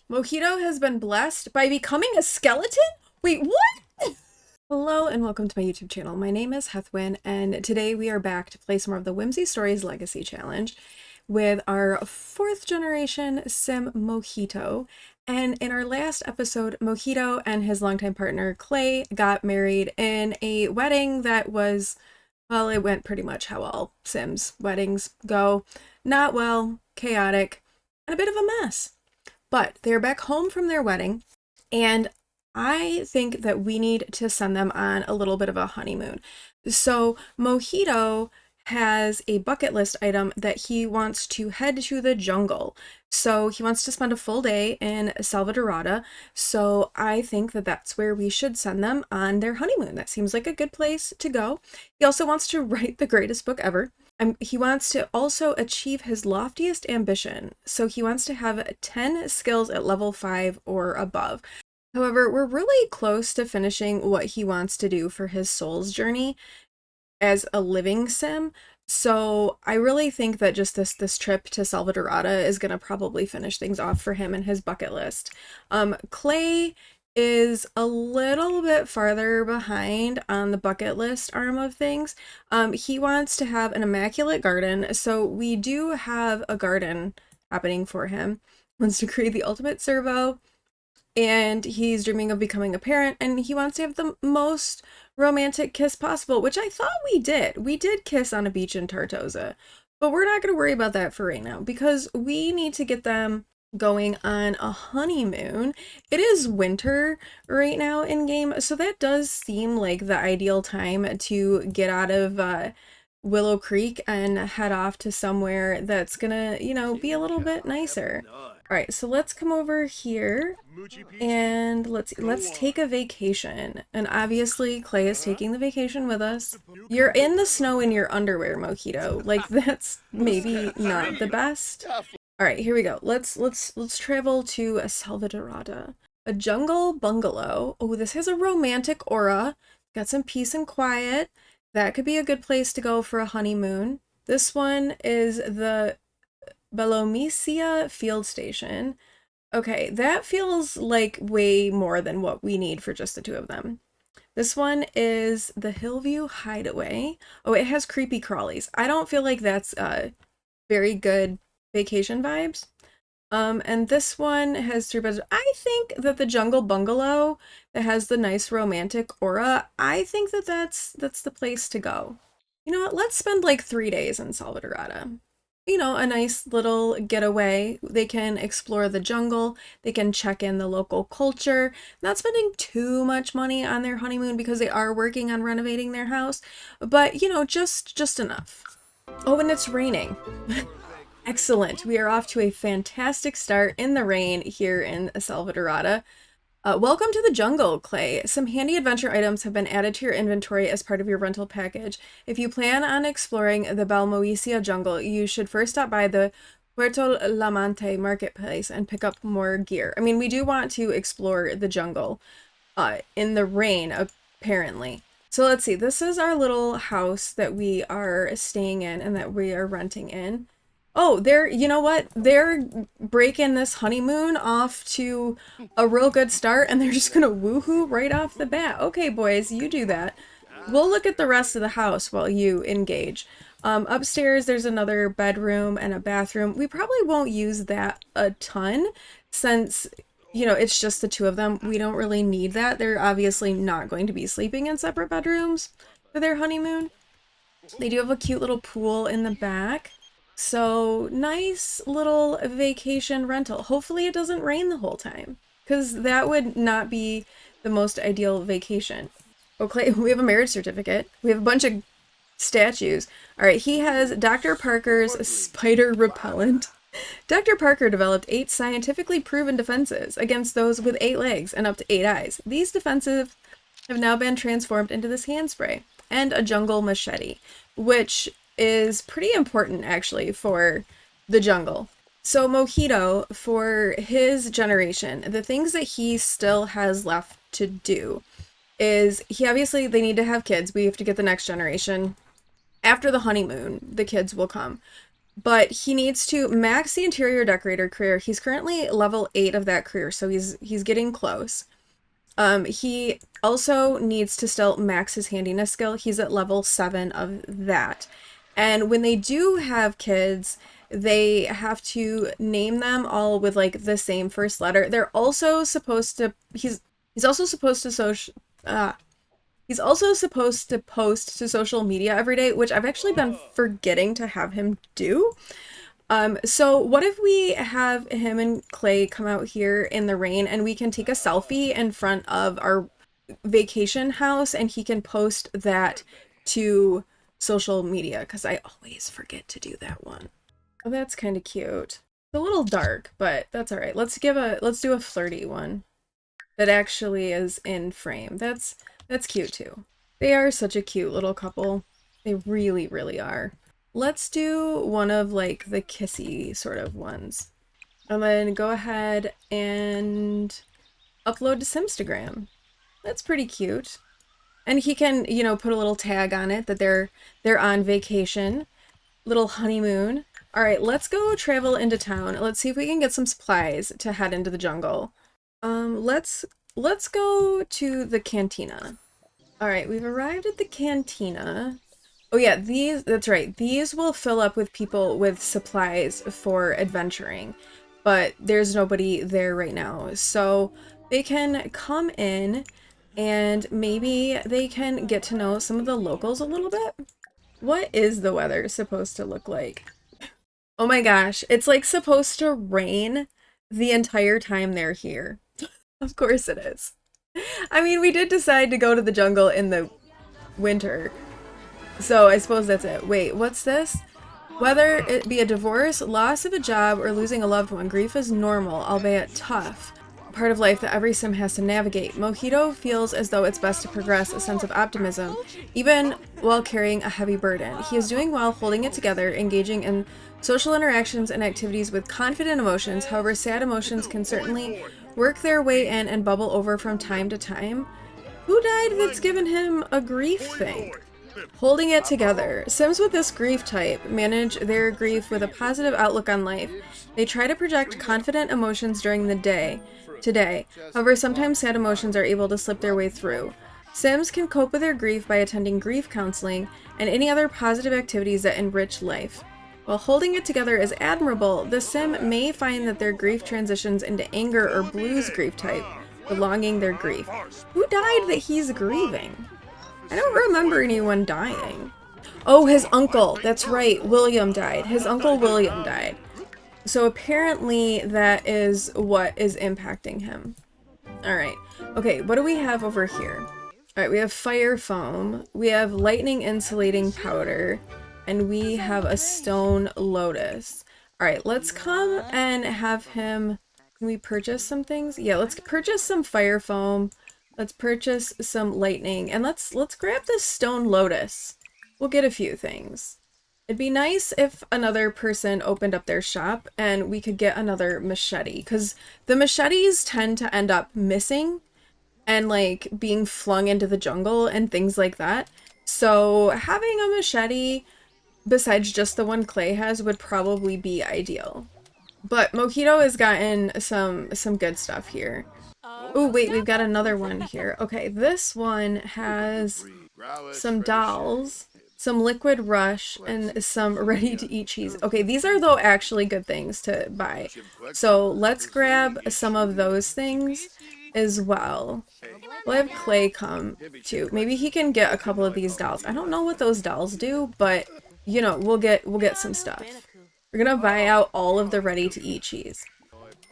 Mojito has been blessed by becoming a skeleton? Wait, what? Hello and welcome to my YouTube channel. My name is Heathwyn and today we are back to play some more of the Whimsy Stories Legacy Challenge with our 4th generation sim Mojito. And in our last episode, Mojito and his longtime partner Clay got married in a wedding that was, well, it went pretty much how all sims weddings go. Not well, chaotic, and a bit of a mess. But they're back home from their wedding, and I think that we need to send them on a little bit of a honeymoon. So Mojito has a bucket list item that he wants to head to the jungle. So he wants to spend a full day in Selvadorada. So I think that that's where we should send them on their honeymoon. That seems like a good place to go. He also wants to write the greatest book ever. He wants to also achieve his loftiest ambition. So he wants to have 10 skills at level 5 or above. However, we're really close to finishing what he wants to do for his soul's journey as a living sim. So I really think that just this trip to Selvadorada is going to probably finish things off for him and his bucket list. Clay is a little bit farther behind on the bucket list arm of things. He wants to have an immaculate garden, so we do have a garden happening for him. He wants to create the ultimate servo, and he's dreaming of becoming a parent, and he wants to have the most romantic kiss possible, which I thought we did. We did kiss on a beach in Tartosa, but we're not going to worry about that for right now because we need to get them going on a honeymoon. It is winter right now in game, so that does seem like the ideal time to get out of Willow Creek and head off to somewhere that's gonna, be a little bit nicer. All right, so let's come over here and let's take a vacation. And obviously Clay is taking the vacation with us. You're in the snow in your underwear, Mojito. Like that's maybe not the best. All right, here we go. Let's travel to a Selvadorada. A jungle bungalow. Oh, this has a romantic aura. Got some peace and quiet. That could be a good place to go for a honeymoon. This one is the Belomisia field station. Okay, that feels like way more than what we need for just the two of them. This one is the Hillview Hideaway. Oh, it has creepy crawlies. I don't feel like that's very good vacation vibes. And this one has 3 bedrooms. I think that the jungle bungalow that has the nice romantic aura, I think that that's the place to go. You know what? Let's spend like 3 days in Selvadorada. A nice little getaway. They can explore the jungle. They can check in the local culture. Not spending too much money on their honeymoon because they are working on renovating their house, but just enough. Oh, and it's raining. Excellent. We are off to a fantastic start in the rain here in Selvadorada. Welcome to the jungle, Clay. Some handy adventure items have been added to your inventory as part of your rental package. If you plan on exploring the Balmoisia jungle, you should first stop by the Puerto Lamante marketplace and pick up more gear. I mean, we do want to explore the jungle in the rain, apparently. So let's see. This is our little house that we are staying in and that we are renting in. Oh, you know what? They're breaking this honeymoon off to a real good start and they're just gonna woohoo right off the bat. Okay, boys, you do that. We'll look at the rest of the house while you engage. Upstairs, there's another bedroom and a bathroom. We probably won't use that a ton since, it's just the two of them. We don't really need that. They're obviously not going to be sleeping in separate bedrooms for their honeymoon. They do have a cute little pool in the back. So nice little vacation rental. Hopefully it doesn't rain the whole time because that would not be the most ideal vacation. Okay, we have a marriage certificate. We have a bunch of statues. All right, he has Dr. Parker's spider repellent. Dr. Parker developed 8 scientifically proven defenses against those with 8 legs and up to 8 eyes. These defenses have now been transformed into this hand spray and a jungle machete, which is pretty important actually for the jungle. So Mojito, for his generation, the things that he still has left to do is they need to have kids. We have to get the next generation. After the honeymoon, the kids will come. but he needs to max the interior decorator career. He's currently level 8 of that career, so he's getting close. He also needs to still max his handiness skill. He's at level 7 of that. And when they do have kids, they have to name them all with like the same first letter. They're also supposed to he's also supposed to he's also supposed to post to social media every day, which I've actually been forgetting to have him do. So what if we have him and Clay come out here in the rain and we can take a selfie in front of our vacation house and he can post that to social media because I always forget to do that one. Oh, that's kind of cute. It's a little dark, but that's all right. Let's do a flirty one that actually is in frame. That's cute too. They are such a cute little couple. They really, really are. Let's do one of like the kissy sort of ones. And then go ahead and upload to Simstagram. That's pretty cute. And he can, you know, put a little tag on it that they're on vacation. Little honeymoon. All right, let's go travel into town. Let's see if we can get some supplies to head into the jungle. Let's go to the cantina. All right, we've arrived at the cantina. Oh yeah, that's right. These will fill up with people with supplies for adventuring, but there's nobody there right now. So they can come in and maybe they can get to know some of the locals a little bit. What is the weather supposed to look like? Oh my gosh, it's like supposed to rain the entire time they're here. Of course it is. I mean, we did decide to go to the jungle in the winter, so I suppose that's it. Wait, what's this? Whether it be a divorce, loss of a job, or losing a loved one, grief is normal, albeit tough. A part of life that every sim has to navigate. Mojito feels as though it's best to progress a sense of optimism, even while carrying a heavy burden. He is doing well holding it together, engaging in social interactions and activities with confident emotions. However, sad emotions can certainly work their way in and bubble over from time to time. Who died that's given him a grief thing? Holding it together. Sims with this grief type manage their grief with a positive outlook on life. They try to project confident emotions during the day. However, sometimes sad emotions are able to slip their way through. Sims can cope with their grief by attending grief counseling and any other positive activities that enrich life. While holding it together is admirable, the sim may find that their grief transitions into anger or blues grief type, prolonging their grief. Who died that he's grieving? I don't remember anyone dying. Oh, his uncle. That's right. William died. His uncle William died. So apparently that is what is impacting him. All right. Okay, what do we have over here? All right, we have fire foam. We have lightning insulating powder. And we have a stone lotus. All right, let's come and have him... Can we purchase some things? Yeah, let's purchase some fire foam. Let's purchase some lightning. And let's grab this stone lotus. We'll get a few things. It'd be nice if another person opened up their shop and we could get another machete. Because the machetes tend to end up missing and like being flung into the jungle and things like that. So having a machete... besides just the one Clay has would probably be ideal. But Mojito has gotten some good stuff here. Oh wait, we've got another one here. Okay, this one has some dolls, some liquid rush, and some ready-to-eat cheese. Okay, these are though actually good things to buy. So let's grab some of those things as well. We'll have Clay come too. Maybe he can get a couple of these dolls. I don't know what those dolls do, but you know, we'll get some stuff. We're gonna buy out all of the ready-to-eat cheese.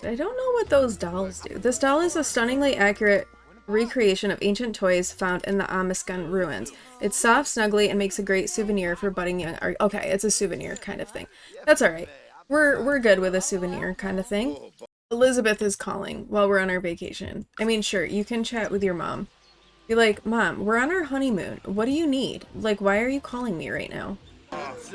I don't know what those dolls do. This doll is a stunningly accurate recreation of ancient toys found in the Amiskan ruins. It's soft, snuggly, and makes a great souvenir for budding young art. Okay, it's a souvenir kind of thing. That's alright. We're good with a souvenir kind of thing. Elizabeth is calling while we're on our vacation. I mean, sure, you can chat with your mom. Be like, Mom, we're on our honeymoon. What do you need? Like, why are you calling me right now?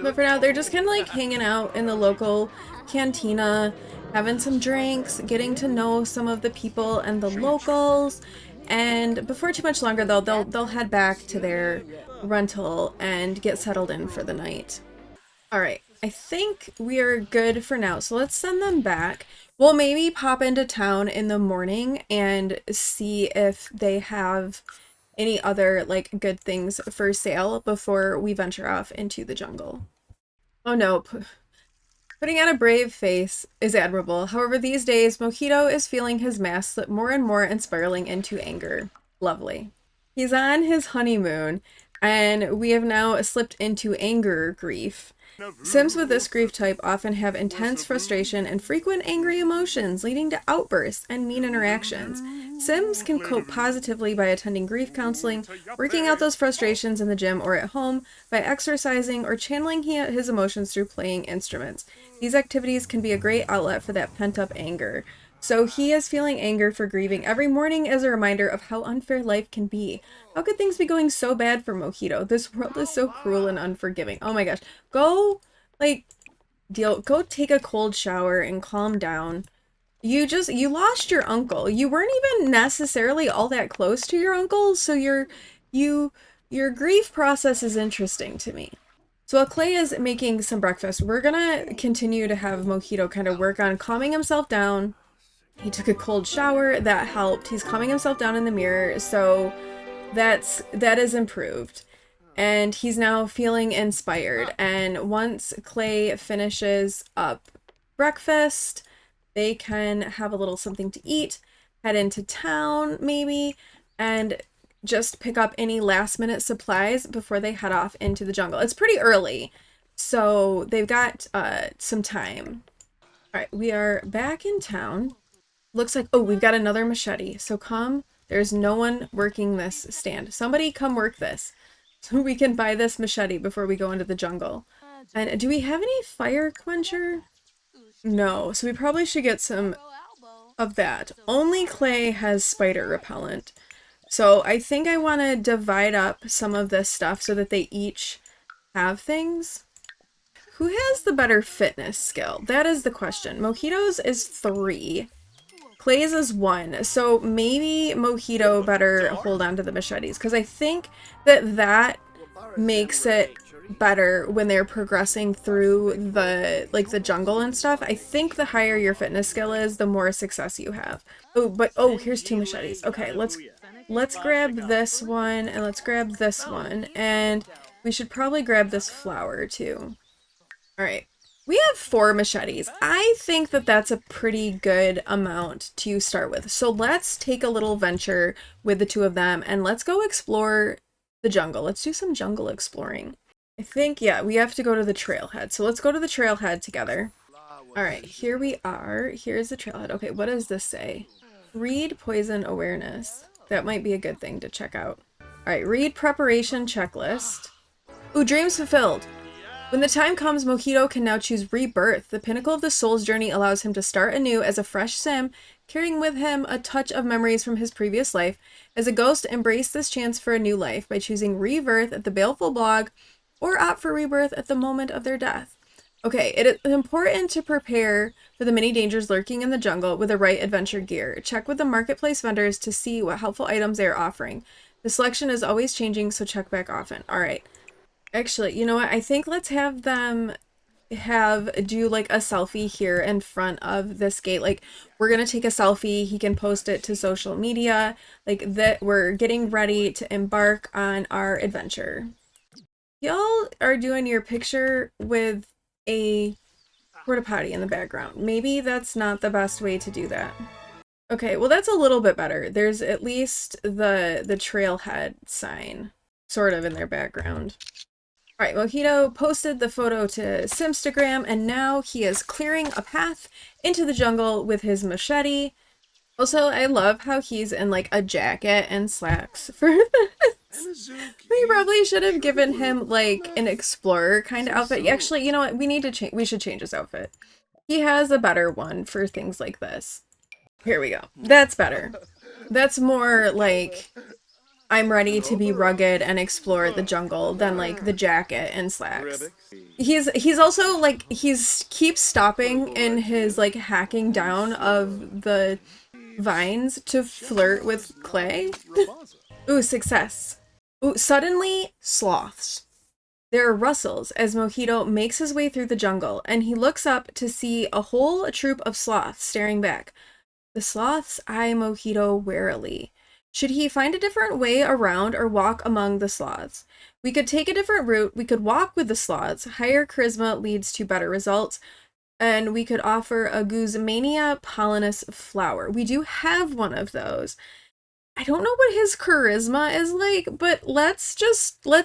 But for now, they're just kind of like hanging out in the local cantina, having some drinks, getting to know some of the people and the locals. And before too much longer, though, they'll head back to their rental and get settled in for the night. All right, I think we are good for now. So let's send them back. We'll maybe pop into town in the morning and see if they have any other like good things for sale before we venture off into the jungle. Oh no, putting on a brave face is admirable. However, these days, Mojito is feeling his mask slip more and more and spiraling into anger. Lovely. He's on his honeymoon, and we have now slipped into anger grief. Sims with this grief type often have intense frustration and frequent angry emotions, leading to outbursts and mean interactions. Sims can cope positively by attending grief counseling, working out those frustrations in the gym or at home, by exercising, or channeling his emotions through playing instruments. These activities can be a great outlet for that pent-up anger. So he is feeling anger for grieving every morning as a reminder of how unfair life can be. How could things be going so bad for Mojito? This world is so cruel and unforgiving. Oh my gosh. Go, like, go take a cold shower and calm down. You lost your uncle. You weren't even necessarily all that close to your uncle, so your grief process is interesting to me. So while Clay is making some breakfast, we're gonna continue to have Mojito kind of work on calming himself down. He took a cold shower, that helped. He's calming himself down in the mirror, so that is improved. And he's now feeling inspired. And once Clay finishes up breakfast, they can have a little something to eat, head into town maybe, and just pick up any last minute supplies before they head off into the jungle. It's pretty early, so they've got some time. All right, we are back in town. Looks like, oh, we've got another machete. So come, there's no one working this stand. Somebody come work this so we can buy this machete before we go into the jungle. And do we have any fire quencher? No, so we probably should get some of that. Only Clay has spider repellent. So I think I want to divide up some of this stuff so that they each have things. Who has the better fitness skill? That is the question. Mojito's is 3. Clay's is 1, so maybe Mojito better hold on to the machetes, because I think that makes it better when they're progressing through the jungle and stuff. I think the higher your fitness skill is, the more success you have. Oh, but oh, here's 2 machetes. Okay, let's grab this one, and let's grab this one, and we should probably grab this flower too. All right. We have 4 machetes. I think that that's a pretty good amount to start with. So let's take a little venture with the 2 of them and let's go explore the jungle. Let's do some jungle exploring. I think, yeah, we have to go to the trailhead. So let's go to the trailhead together. All right, here we are. Here's the trailhead. Okay, what does this say? Read poison awareness. That might be a good thing to check out. All right, read preparation checklist. Ooh, dreams fulfilled. When the time comes, Mojito can now choose rebirth. The pinnacle of the soul's journey allows him to start anew as a fresh sim, carrying with him a touch of memories from his previous life. As a ghost, embrace this chance for a new life by choosing rebirth at the Baleful blog, or opt for rebirth at the moment of their death. Okay, it is important to prepare for the many dangers lurking in the jungle with the right adventure gear. Check with the marketplace vendors to see what helpful items they are offering. The selection is always changing, so check back often. All right. Actually, you know what? I think let's have them do like a selfie here in front of this gate. Like, we're gonna take a selfie. He can post it to social media. Like, that we're getting ready to embark on our adventure. Y'all are doing your picture with a porta potty in the background. Maybe that's not the best way to do that. Okay, well that's a little bit better. There's at least the trailhead sign sort of in their background. All right, Mojito posted the photo to Simstagram, and now he is clearing a path into the jungle with his machete. Also, I love how he's in like a jacket and slacks for this. We probably should have given him like an explorer kind of outfit. Actually, you know what? We should change his outfit. He has a better one for things like this. Here we go. That's better. That's more like I'm ready to be rugged and explore the jungle than like the jacket and slacks. He's also like keeps stopping in his like hacking down of the vines to flirt with Clay. Ooh, success. Ooh, suddenly sloths. There are rustles as Mojito makes his way through the jungle, and he looks up to see a whole troop of sloths staring back. The sloths eye Mojito warily. Should he find a different way around or walk among the sloths? We could take a different route. We could walk with the sloths. Higher charisma leads to better results. And we could offer a Guzmania pollinus flower. We do have one of those. I don't know what his charisma is like, but let's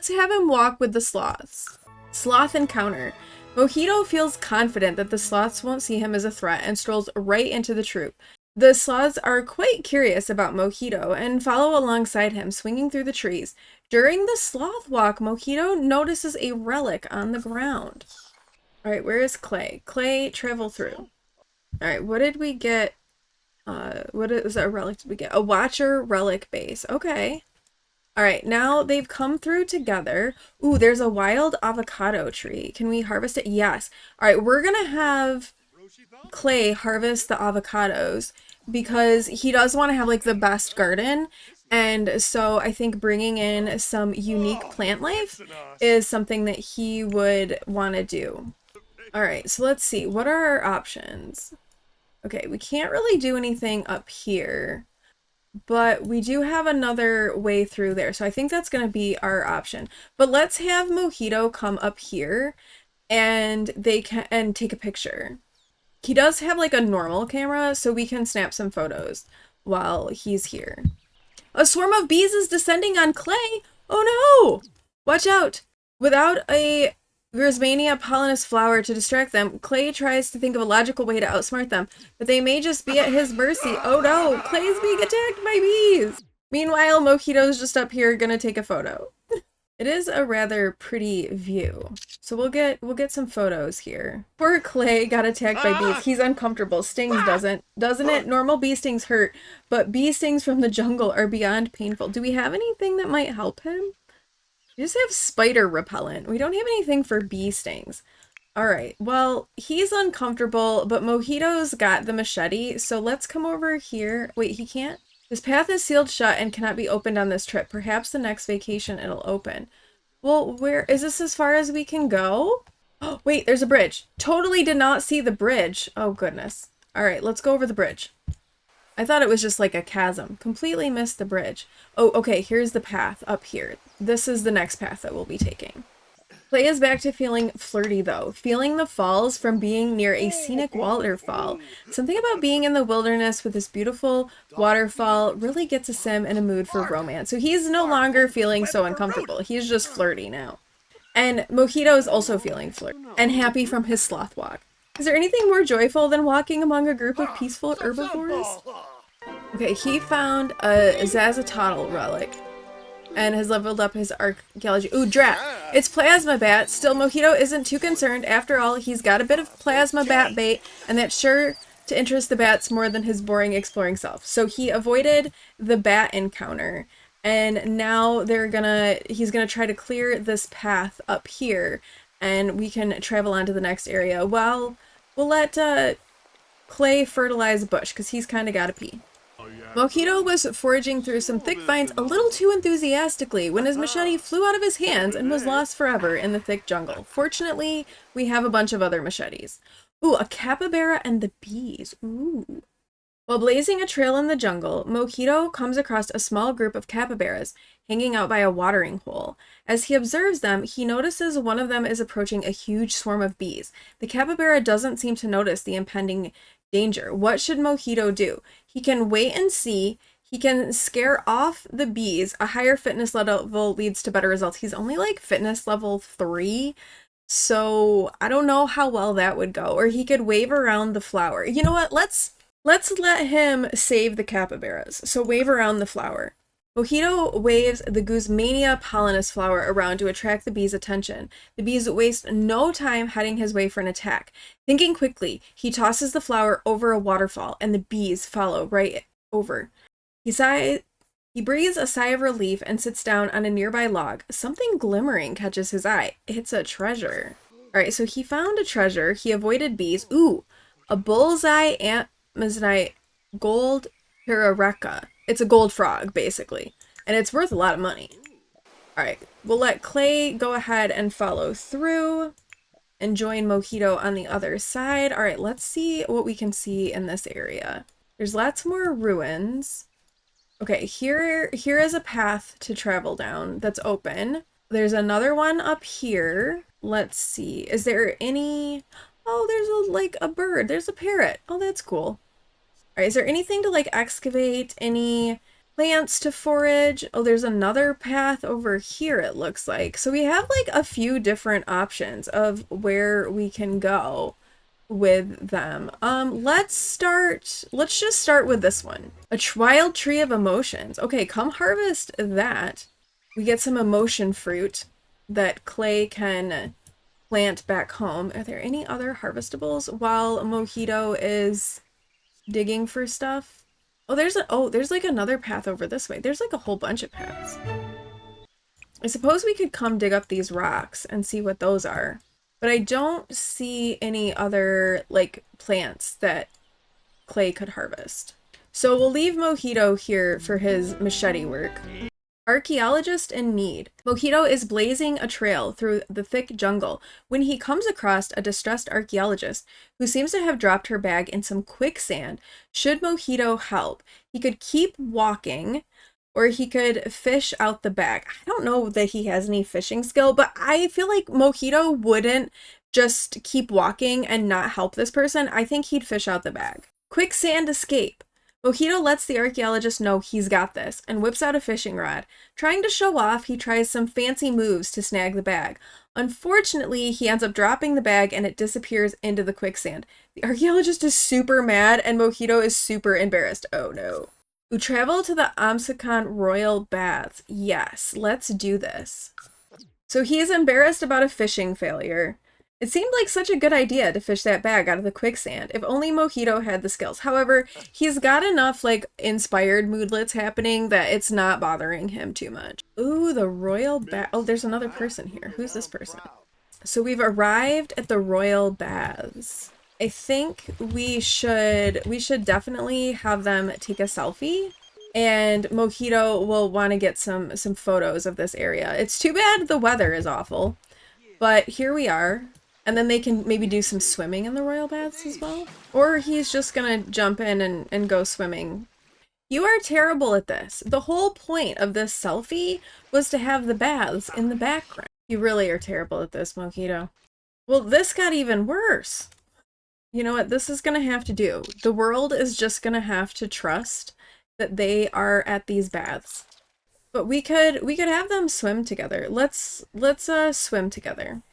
have him walk with the sloths. Sloth encounter. Mojito feels confident that the sloths won't see him as a threat and strolls right into the troop. The sloths are quite curious about Mojito and follow alongside him, swinging through the trees. During the sloth walk, Mojito notices a relic on the ground. All right, where is Clay? Clay, travel through. All right, what did we get? What is a relic did we get? A Watcher relic base. Okay. All right, now they've come through together. Ooh, there's a wild avocado tree. Can we harvest it? Yes. All right, we're gonna have Clay harvest the avocados because he does want to have like the best garden. And so I think bringing in some unique plant life is something that he would want to do. All right, so let's see. What are our options? Okay, we can't really do anything up here, but we do have another way through there. So I think that's going to be our option. But let's have Mojito come up here and they can take a picture. He does have like a normal camera, so we can snap some photos while he's here. A swarm of bees is descending on Clay. Oh no! Watch out! Without a Gersmania pollinus flower to distract them, Clay tries to think of a logical way to outsmart them, but they may just be at his mercy. Oh no! Clay's being attacked by bees! Meanwhile, Mojito's just up here gonna take a photo. It is a rather pretty view. So we'll get some photos here. Poor Clay got attacked by bees. He's uncomfortable. Stings doesn't it? Normal bee stings hurt, but bee stings from the jungle are beyond painful. Do we have anything that might help him? We just have spider repellent. We don't have anything for bee stings. All right, well, he's uncomfortable, but Mojito's got the machete, so let's come over here. Wait, he can't? This path is sealed shut and cannot be opened on this trip. Perhaps the next vacation it'll open. Well, where is this as far as we can go? Oh, wait, there's a bridge. Totally did not see the bridge. Oh, goodness. All right, let's go over the bridge. I thought it was just like a chasm. Completely missed the bridge. Oh, okay, here's the path up here. This is the next path that we'll be taking. Clay is back to feeling flirty, though. Feeling the falls from being near a scenic waterfall. Something about being in the wilderness with this beautiful waterfall really gets a sim in a mood for romance. So he's no longer feeling so uncomfortable. He's just flirty now. And Mojito is also feeling flirty and happy from his sloth walk. Is there anything more joyful than walking among a group of peaceful herbivores? Okay, he found a Zazatotl relic and has leveled up his archaeology. Ooh, drat! It's Plasma Bat. Still, Mojito isn't too concerned. After all, he's got a bit of Plasma Bat bait, and that's sure to interest the bats more than his boring exploring self. So he avoided the bat encounter, and now he's gonna try to clear this path up here, and we can travel on to the next area. Well, we'll let Clay fertilize a bush, because he's kind of got to pee. Mojito was foraging through some thick vines a little too enthusiastically when his machete flew out of his hands and was lost forever in the thick jungle. Fortunately, we have a bunch of other machetes. Ooh, a capybara and the bees. Ooh. While blazing a trail in the jungle, Mojito comes across a small group of capybaras hanging out by a watering hole. As he observes them, he notices one of them is approaching a huge swarm of bees. The capybara doesn't seem to notice the impending danger. What should Mojito do? He can wait and see. He can scare off the bees. A higher fitness level leads to better results. He's only like fitness level 3, so I don't know how well that would go. Or he could wave around the flower. You know what? Let's let him save the capybaras. So wave around the flower. Mojito waves the Guzmania pollinus flower around to attract the bees' attention. The bees waste no time heading his way for an attack. Thinking quickly, he tosses the flower over a waterfall, and the bees follow right over. He breathes a sigh of relief and sits down on a nearby log. Something glimmering catches his eye. It's a treasure. Alright, so he found a treasure. He avoided bees. Ooh, a bullseye Amazonite gold Pirareca. It's a gold frog, basically. And it's worth a lot of money. All right, we'll let Clay go ahead and follow through and join Mojito on the other side. All right, let's see what we can see in this area. There's lots more ruins. Okay, here is a path to travel down that's open. There's another one up here. Let's see. Is there any... Oh, there's like a bird. There's a parrot. Oh, that's cool. All right, is there anything to like excavate? Any plants to forage? Oh, there's another path over here, it looks like. So we have like a few different options of where we can go with them. Let's just start with this one. A wild tree of emotions. Okay, come harvest that. We get some emotion fruit that Clay can plant back home. Are there any other harvestables while Mojito is digging for stuff? Oh, there's like another path over this way. There's like a whole bunch of paths. I suppose we could come dig up these rocks and see what those are. But I don't see any other, like, plants that Clay could harvest. So we'll leave Mojito here for his machete work. Archaeologist in need. Mojito is blazing a trail through the thick jungle when he comes across a distressed archaeologist who seems to have dropped her bag in some quicksand. Should Mojito help? He could keep walking, or he could fish out the bag. I don't know that he has any fishing skill, but I feel like Mojito wouldn't just keep walking and not help this person. I think he'd fish out the bag. Quicksand escape. Mojito lets the archaeologist know he's got this and whips out a fishing rod. Trying to show off, he tries some fancy moves to snag the bag. Unfortunately, he ends up dropping the bag and it disappears into the quicksand. The archaeologist is super mad and Mojito is super embarrassed. Oh no. We travel to the Amsakan Royal Baths. Yes, let's do this. So he is embarrassed about a fishing failure. It seemed like such a good idea to fish that bag out of the quicksand, if only Mojito had the skills. However, he's got enough like inspired moodlets happening that it's not bothering him too much. Ooh, the Royal Bath. Oh, there's another person here. Who's this person? So we've arrived at the Royal Baths. I think we should definitely have them take a selfie, and Mojito will want to get some photos of this area. It's too bad the weather is awful, but here we are. And then they can maybe do some swimming in the Royal Baths as well. Or he's just gonna jump in and go swimming. You are terrible at this. The whole point of this selfie was to have the baths in the background. You really are terrible at this, Mojito. Well, this got even worse. You know what this is gonna have to do? The world is just gonna have to trust that they are at these baths. But we could have them swim together. Let's swim together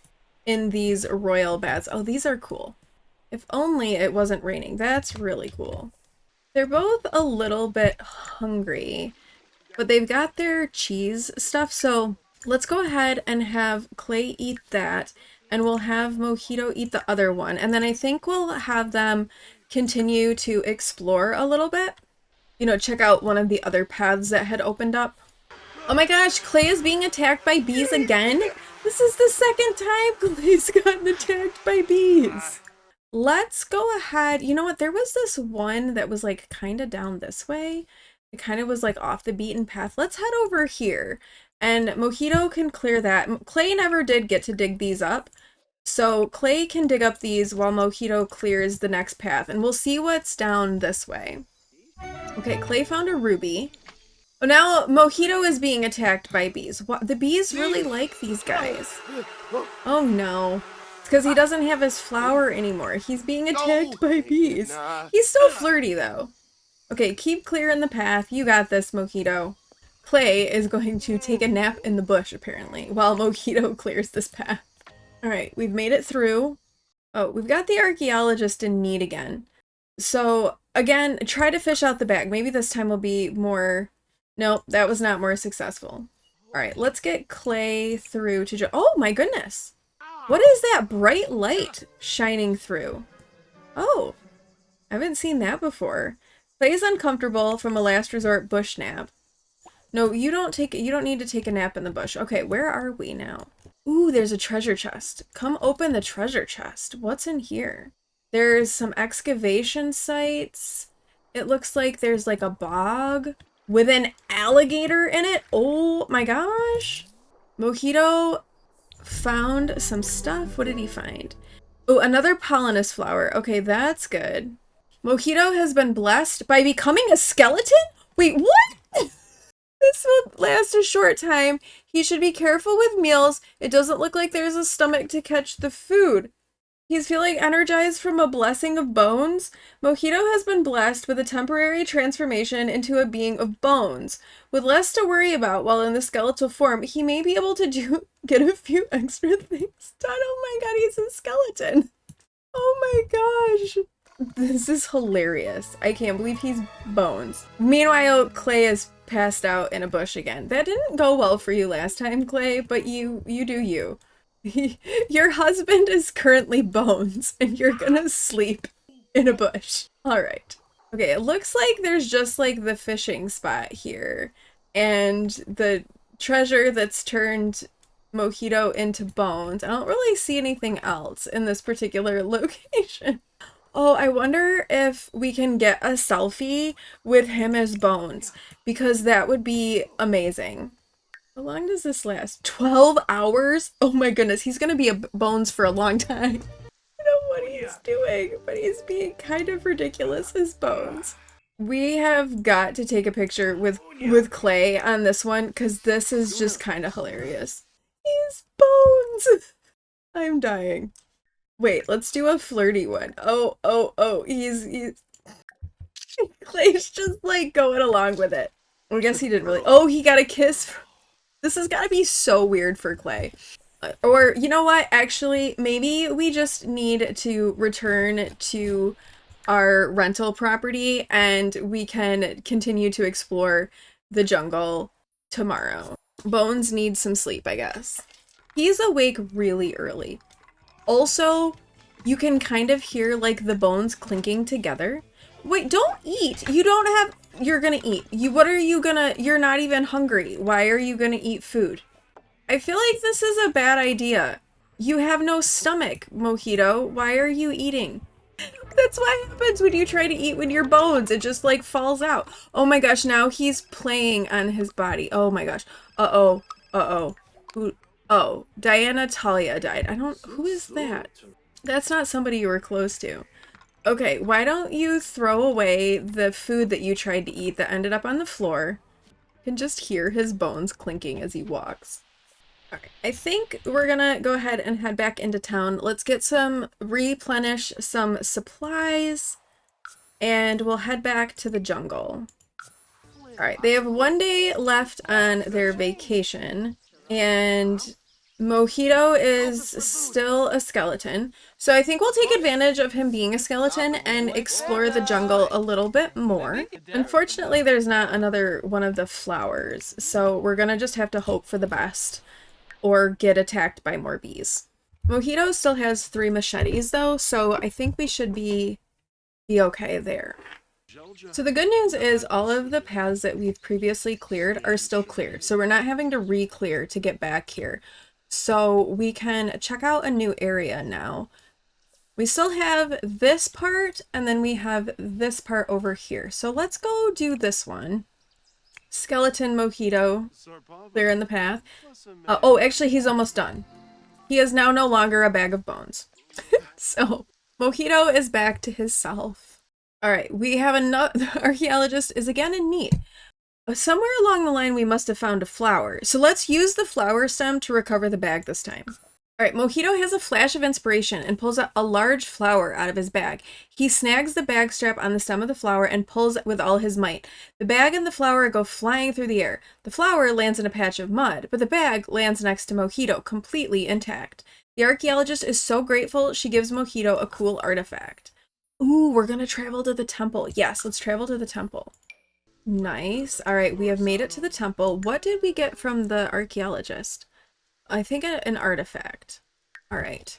in these royal baths. Oh, these are cool. If only it wasn't raining. That's really cool. They're both a little bit hungry, but they've got their cheese stuff. So let's go ahead and have Clay eat that, and we'll have Mojito eat the other one. And then I think we'll have them continue to explore a little bit. You know, check out one of the other paths that had opened up. Oh my gosh, Clay is being attacked by bees again? This is the second time Clay's gotten attacked by bees. Let's go ahead. You know what? There was this one that was like kind of down this way. It kind of was like off the beaten path. Let's head over here and Mojito can clear that. Clay never did get to dig these up. So Clay can dig up these while Mojito clears the next path, and we'll see what's down this way. Okay, Clay found a ruby. Oh, now Mojito is being attacked by bees. What? The bees really like these guys. Oh no. It's because he doesn't have his flower anymore. He's being attacked by bees. He's still flirty though. Okay, keep clearing the path. You got this, Mojito. Clay is going to take a nap in the bush, apparently, while Mojito clears this path. Alright, we've made it through. Oh, we've got the archaeologist in need again. So, again, try to fish out the bag. Maybe this time will be more... Nope, that was not more successful. Alright, let's get Clay through to... Oh my goodness! What is that bright light shining through? Oh, I haven't seen that before. Clay is uncomfortable from a last resort bush nap. No, you don't need to take a nap in the bush. Okay, where are we now? Ooh, there's a treasure chest. Come open the treasure chest. What's in here? There's some excavation sites. It looks like there's like a bog with an alligator in it. Oh my gosh. Mojito found some stuff. What did he find? Oh, another pollinus flower. Okay, that's good. Mojito has been blessed by becoming a skeleton? Wait, what? This will last a short time. He should be careful with meals. It doesn't look like there's a stomach to catch the food. He's feeling energized from a blessing of bones. Mojito has been blessed with a temporary transformation into a being of bones. With less to worry about while in the skeletal form, he may be able to get a few extra things done. Oh my god, he's a skeleton. Oh my gosh. This is hilarious. I can't believe he's bones. Meanwhile, Clay is passed out in a bush again. That didn't go well for you last time, Clay, but you do you. Your husband is currently bones, and you're gonna sleep in a bush. Alright. Okay, it looks like there's just like the fishing spot here, and the treasure that's turned Mojito into bones. I don't really see anything else in this particular location. Oh, I wonder if we can get a selfie with him as bones, because that would be amazing. How long does this last? 12 hours? Oh my goodness, he's gonna be a bones for a long time. I don't know what he's doing, but he's being kind of ridiculous as bones. We have got to take a picture with Clay on this one, because this is just kind of hilarious. He's bones! I'm dying. Wait, let's do a flirty one. Oh, he's Clay's just like going along with it. I guess he didn't really. Oh, he got a kiss. This has got to be so weird for Clay. Or, you know what? Actually, maybe we just need to return to our rental property and we can continue to explore the jungle tomorrow. Bones needs some sleep, I guess. He's awake really early. Also, you can kind of hear like the bones clinking together. Wait, don't eat. You don't have, you're gonna eat. What are you gonna, you're not even hungry. Why are you gonna eat food? I feel like this is a bad idea. You have no stomach, Mojito. Why are you eating? That's what happens when you try to eat with your bones. It just like falls out. Oh my gosh, now he's playing on his body. Oh my gosh. Uh-oh. Who? Oh, Diana Talia died. Who is that? That's not somebody you were close to. Okay, why don't you throw away the food that you tried to eat that ended up on the floor? You can just hear his bones clinking as he walks. Okay, I think we're gonna go ahead and head back into town. Let's replenish some supplies, and we'll head back to the jungle. Alright, they have 1 day left on their vacation, and Mojito is still a skeleton, so I think we'll take advantage of him being a skeleton and explore the jungle a little bit more. Unfortunately, there's not another one of the flowers, so we're gonna just have to hope for the best or get attacked by more bees. Mojito still has 3 machetes though, so I think we should be okay there. So the good news is all of the paths that we've previously cleared are still cleared, so we're not having to re-clear to get back here. So we can check out a new area now. We still have this part, and then we have this part over here. So let's go do this one. Skeleton Mojito, clear in the path. Oh, actually, he's almost done. He is now no longer a bag of bones. So Mojito is back to his self. All right, we have the archaeologist is again in need. Somewhere along the line, we must have found a flower. So let's use the flower stem to recover the bag this time. All right, Mojito has a flash of inspiration and pulls out a large flower out of his bag. He snags the bag strap on the stem of the flower and pulls it with all his might. The bag and the flower go flying through the air. The flower lands in a patch of mud, but the bag lands next to Mojito, completely intact. The archaeologist is so grateful, she gives Mojito a cool artifact. Ooh, we're gonna travel to the temple. Yes, let's travel to the temple. Nice. All right, we have made it to the temple. What did we get from the archaeologist? I think an artifact. All right.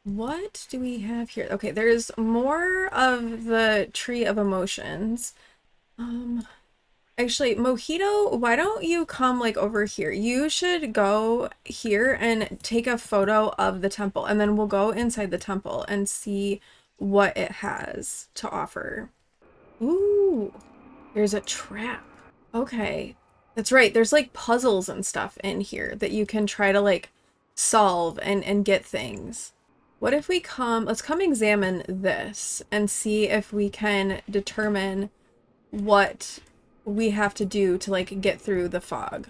What do we have here? Okay, there's more of the Tree of Emotions. Actually, Mojito, why don't you come like over here? You should go here and take a photo of the temple, and then we'll go inside the temple and see what it has to offer. Ooh. There's a trap. Okay. That's right. There's like puzzles and stuff in here that you can try to like solve and get things. What if we let's come examine this and see if we can determine what we have to do to like get through the fog.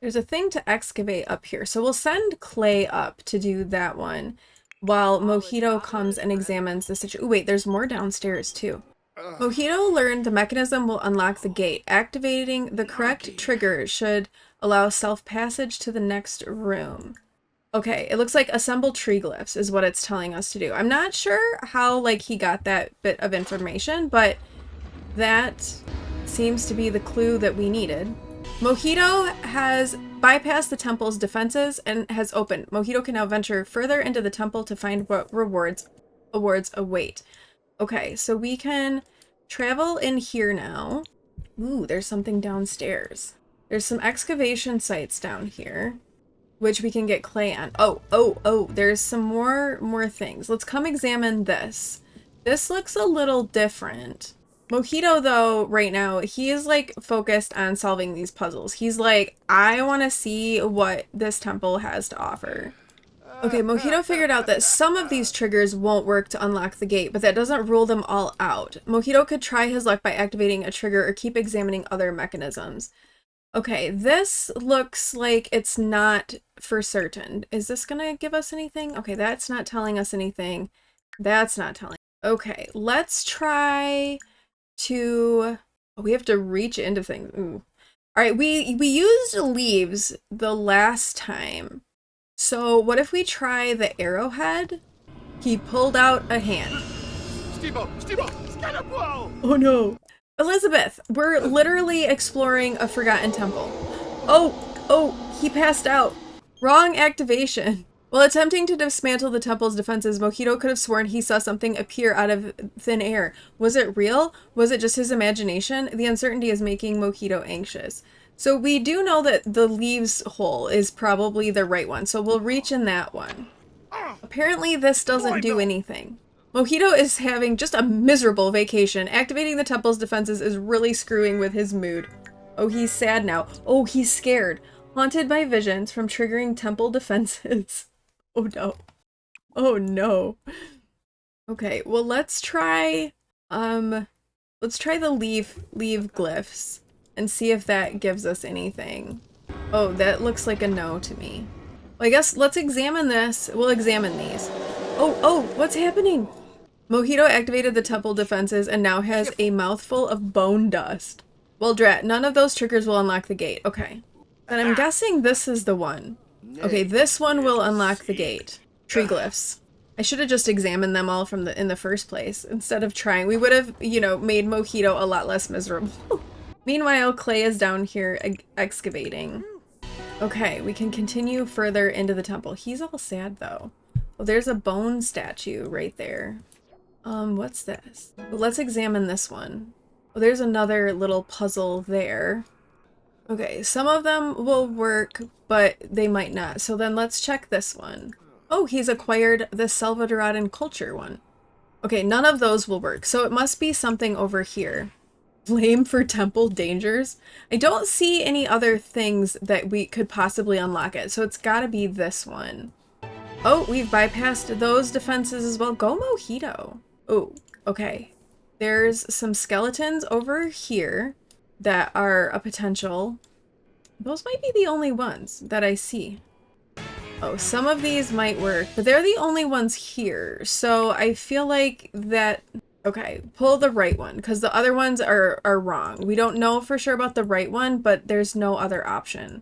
There's a thing to excavate up here. So we'll send Clay up to do that one while Mojito comes and examines the situation. Oh, wait, there's more downstairs too. Mojito learned the mechanism will unlock the gate. Activating the correct trigger should allow self-passage to the next room. Okay, it looks like assemble tree glyphs is what it's telling us to do. I'm not sure how like he got that bit of information, but that seems to be the clue that we needed. Mojito has bypassed the temple's defenses and has opened. Mojito can now venture further into the temple to find what awards await. Okay, so we can travel in here now. Ooh, there's something downstairs. There's some excavation sites down here, which we can get Clay on. Oh, there's some more things. Let's come examine this. This looks a little different. Mojito, though, right now, he is, like, focused on solving these puzzles. He's like, I want to see what this temple has to offer. Okay, Mojito figured out that some of these triggers won't work to unlock the gate, but that doesn't rule them all out. Mojito could try his luck by activating a trigger or keep examining other mechanisms. Okay, this looks like it's not for certain. Is this gonna give us anything? Okay, that's not telling us anything. That's not telling. Okay, let's try to... Oh, we have to reach into things. Ooh. All right, we used leaves the last time. So what if we try the arrowhead? He pulled out a hand. Oh no. Elizabeth, we're literally exploring a forgotten temple. Oh, he passed out. Wrong activation. While attempting to dismantle the temple's defenses, Mojito could have sworn he saw something appear out of thin air. Was it real? Was it just his imagination? The uncertainty is making Mojito anxious. So we do know that the leaves hole is probably the right one, so we'll reach in that one. Apparently this doesn't do anything. Mojito is having just a miserable vacation. Activating the temple's defenses is really screwing with his mood. Oh, he's sad now. Oh, he's scared. Haunted by visions from triggering temple defenses. Oh no. Oh no. Okay, well let's try the leaf glyphs and see if that gives us anything. Oh, that looks like a no to me. Well, I guess let's examine this. We'll examine these. Oh, what's happening? Mojito activated the temple defenses and now has a mouthful of bone dust. Well, drat, none of those triggers will unlock the gate. Okay. And I'm guessing this is the one. Okay, this one will unlock the gate. Tree glyphs. I should have just examined them all in the first place instead of trying. We would have, you know, made Mojito a lot less miserable. Meanwhile, Clay is down here excavating. Okay, we can continue further into the temple. He's all sad though. Well, there's a bone statue right there. What's this? Well, let's examine this one. Well, there's another little puzzle there. Okay, some of them will work, but they might not. So then let's check this one. Oh, he's acquired the Selvadoradan culture one. Okay, none of those will work. So it must be something over here. Blame for temple dangers? I don't see any other things that we could possibly unlock it. So it's gotta be this one. Oh, we've bypassed those defenses as well. Go Mojito. Oh, okay. There's some skeletons over here that are a potential. Those might be the only ones that I see. Oh, some of these might work, but they're the only ones here. So I feel like that... Okay, pull the right one, because the other ones are wrong. We don't know for sure about the right one, but there's no other option.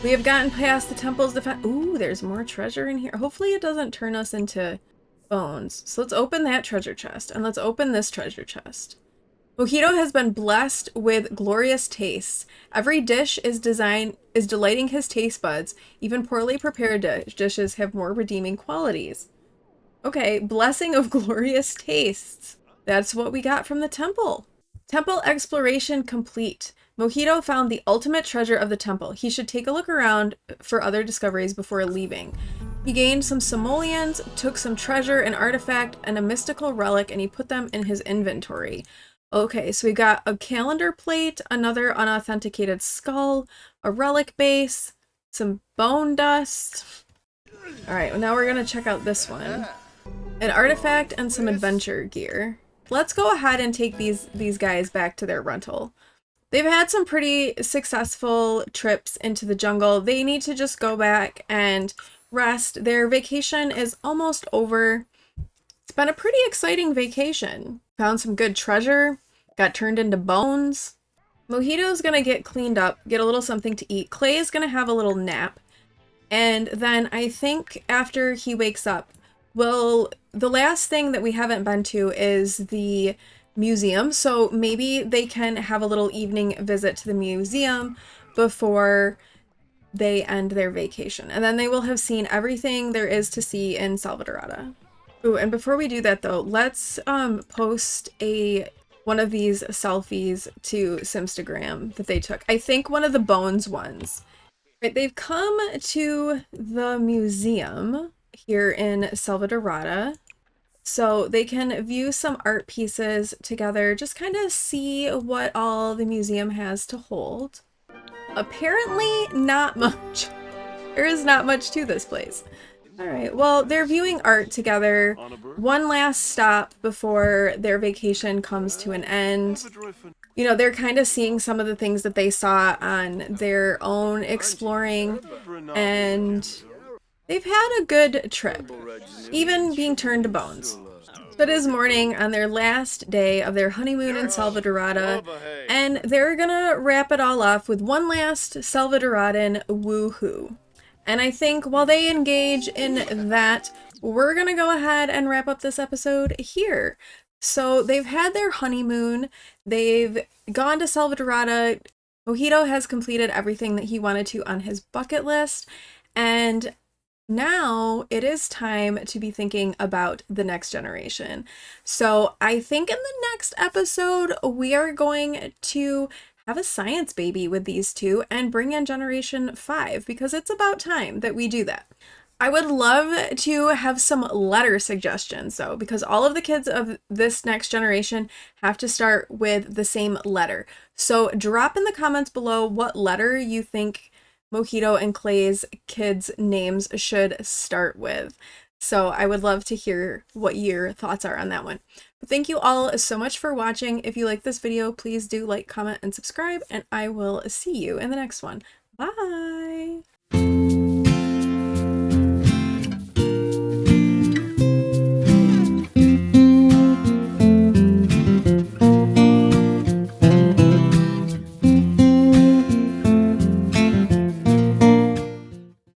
We have gotten past the temple's defense. Ooh, there's more treasure in here. Hopefully it doesn't turn us into bones. So let's open that treasure chest, and let's open this treasure chest. Mojito has been blessed with glorious tastes. Every dish is delighting his taste buds. Even poorly prepared dishes have more redeeming qualities. Okay, blessing of glorious tastes. That's what we got from the temple. Temple exploration complete. Mojito found the ultimate treasure of the temple. He should take a look around for other discoveries before leaving. He gained some simoleons, took some treasure, an artifact, and a mystical relic, and he put them in his inventory. Okay, so we got a calendar plate, another unauthenticated skull, a relic base, some bone dust. All right, well, now we're gonna check out this one. An artifact and some adventure gear. Let's go ahead and take these guys back to their rental. They've had some pretty successful trips into the jungle. They need to just go back and rest. Their vacation is almost over. It's been a pretty exciting vacation. Found some good treasure, got turned into bones. Mojito's gonna get cleaned up, get a little something to eat. Clay is gonna have a little nap. And then I think after he wakes up, well, the last thing that we haven't been to is the museum. So maybe they can have a little evening visit to the museum before they end their vacation. And then they will have seen everything there is to see in Selvadorada. Ooh, and before we do that though, let's post one of these selfies to Simstagram that they took. I think one of the bones ones. Right, they've come to the museum here in Selvadorada, so they can view some art pieces together, just kind of see what all the museum has to hold. Apparently not much. There is not much to this place. All right, well, they're viewing art together. One last stop before their vacation comes to an end. You know, they're kind of seeing some of the things that they saw on their own exploring, and they've had a good trip, even being turned to bones. So it is morning on their last day of their honeymoon in Selvadorada, and they're gonna wrap it all off with one last Selvadoradan woohoo. And I think while they engage in that, we're gonna go ahead and wrap up this episode here. So they've had their honeymoon, they've gone to Selvadorada, Mojito has completed everything that he wanted to on his bucket list, and now it is time to be thinking about the next generation. So I think in the next episode, we are going to have a science baby with these two and bring in Generation 5, because it's about time that we do that. I would love to have some letter suggestions though, because all of the kids of this next generation have to start with the same letter. So drop in the comments below what letter you think Mojito and Clay's kids' names should start with. So I would love to hear what your thoughts are on that one. But thank you all so much for watching. If you like this video, please do like, comment, and subscribe, and I will see you in the next one. Bye!